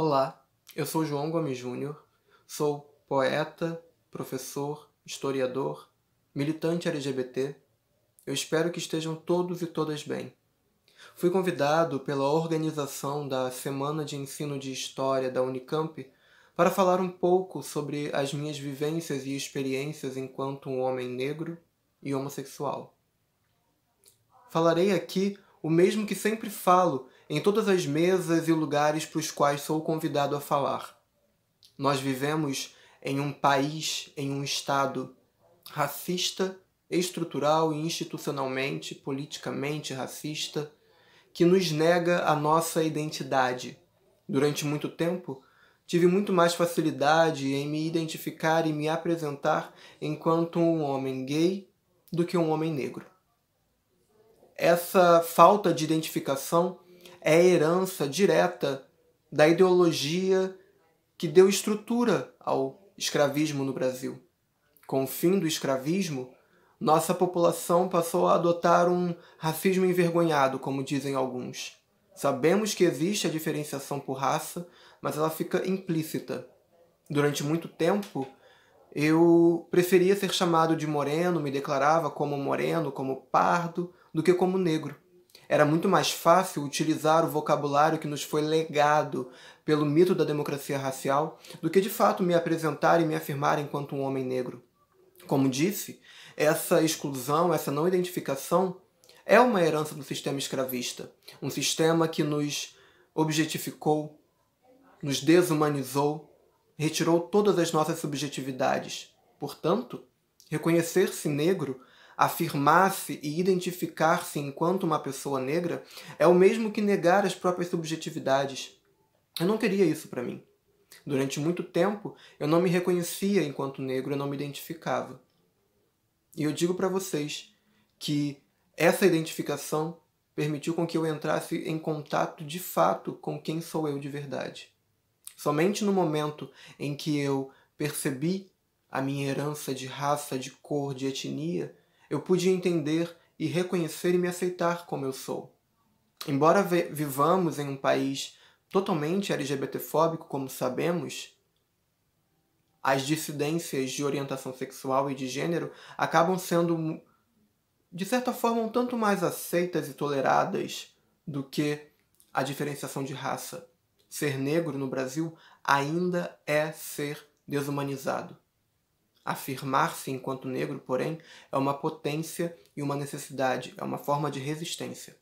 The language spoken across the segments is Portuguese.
Olá, eu sou João Gomes Júnior, sou poeta, professor, historiador, militante LGBT. Eu espero que estejam todos e todas bem. Fui convidado pela organização da Semana de Ensino de História da Unicamp para falar um pouco sobre as minhas vivências e experiências enquanto um homem negro e homossexual. Falarei aqui o mesmo que sempre falo em todas as mesas e lugares para os quais sou convidado a falar. Nós vivemos em um país, em um Estado racista, estrutural e institucionalmente, politicamente racista, que nos nega a nossa identidade. Durante muito tempo, tive muito mais facilidade em me identificar e me apresentar enquanto um homem gay do que um homem negro. Essa falta de identificação é a herança direta da ideologia que deu estrutura ao escravismo no Brasil. Com o fim do escravismo, nossa população passou a adotar um racismo envergonhado, como dizem alguns. Sabemos que existe a diferenciação por raça, mas ela fica implícita. Durante muito tempo, eu preferia ser chamado de moreno, me declarava como moreno, como pardo, do que como negro. Era muito mais fácil utilizar o vocabulário que nos foi legado pelo mito da democracia racial do que de fato me apresentar e me afirmar enquanto um homem negro. Como disse, essa exclusão, essa não identificação é uma herança do sistema escravista, um sistema que nos objetificou, nos desumanizou, retirou todas as nossas subjetividades. Portanto, reconhecer-se negro, afirmar-se e identificar-se enquanto uma pessoa negra é o mesmo que negar as próprias subjetividades. Eu não queria isso para mim. Durante muito tempo, eu não me reconhecia enquanto negro, eu não me identificava. E eu digo para vocês que essa identificação permitiu com que eu entrasse em contato de fato com quem sou eu de verdade. Somente no momento em que eu percebi a minha herança de raça, de cor, de etnia, eu pude entender e reconhecer e me aceitar como eu sou. Embora vivamos em um país totalmente LGBTfóbico, como sabemos, as dissidências de orientação sexual e de gênero acabam sendo, de certa forma, um tanto mais aceitas e toleradas do que a diferenciação de raça. Ser negro no Brasil ainda é ser desumanizado. Afirmar-se enquanto negro, porém, é uma potência e uma necessidade, é uma forma de resistência.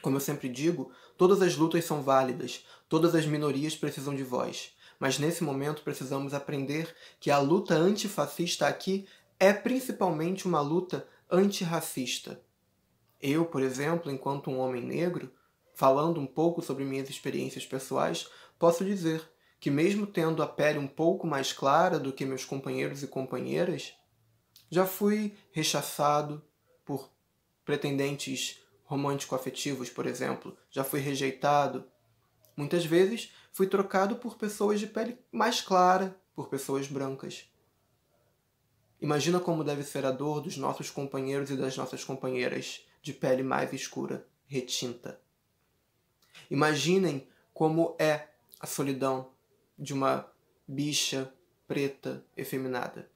Como eu sempre digo, todas as lutas são válidas, todas as minorias precisam de voz. Mas nesse momento precisamos aprender que a luta antifascista aqui é principalmente uma luta antirracista. Eu, por exemplo, enquanto um homem negro, falando um pouco sobre minhas experiências pessoais, posso dizer que mesmo tendo a pele um pouco mais clara do que meus companheiros e companheiras, já fui rechaçado por pretendentes romântico-afetivos, por exemplo. Já fui rejeitado. Muitas vezes fui trocado por pessoas de pele mais clara, por pessoas brancas. Imagina como deve ser a dor dos nossos companheiros e das nossas companheiras de pele mais escura, retinta. Imaginem como é a solidão de uma bicha preta efeminada.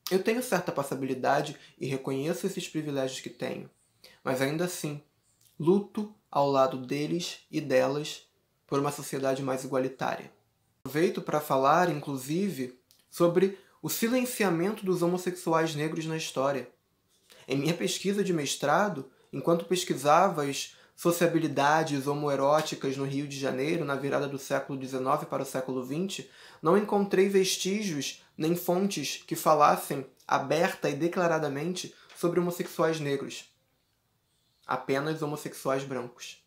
Eu tenho certa passabilidade e reconheço esses privilégios que tenho, mas ainda assim, luto ao lado deles e delas por uma sociedade mais igualitária. Aproveito para falar, inclusive, sobre o silenciamento dos homossexuais negros na história. Em minha pesquisa de mestrado, enquanto pesquisava as sociabilidades homoeróticas no Rio de Janeiro, na virada do século XIX para o século XX, não encontrei vestígios nem fontes que falassem aberta e declaradamente sobre homossexuais negros. Apenas homossexuais brancos.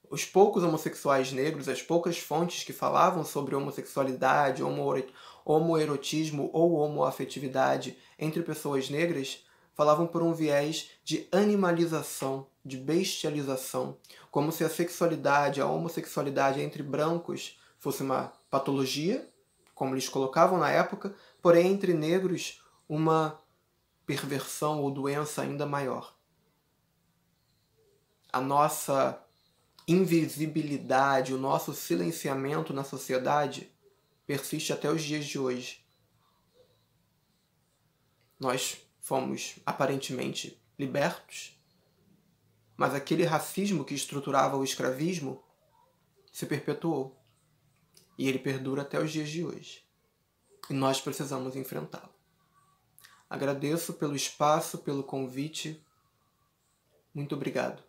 Os poucos homossexuais negros, as poucas fontes que falavam sobre homossexualidade, homoerotismo ou homoafetividade entre pessoas negras, falavam por um viés de animalização, de bestialização, como se a sexualidade, a homossexualidade entre brancos fosse uma patologia, como eles colocavam na época, porém entre negros uma perversão ou doença ainda maior. A nossa invisibilidade, o nosso silenciamento na sociedade persiste até os dias de hoje. Nós fomos aparentemente libertos, mas aquele racismo que estruturava o escravismo se perpetuou. E ele perdura até os dias de hoje. E nós precisamos enfrentá-lo. Agradeço pelo espaço, pelo convite. Muito obrigado.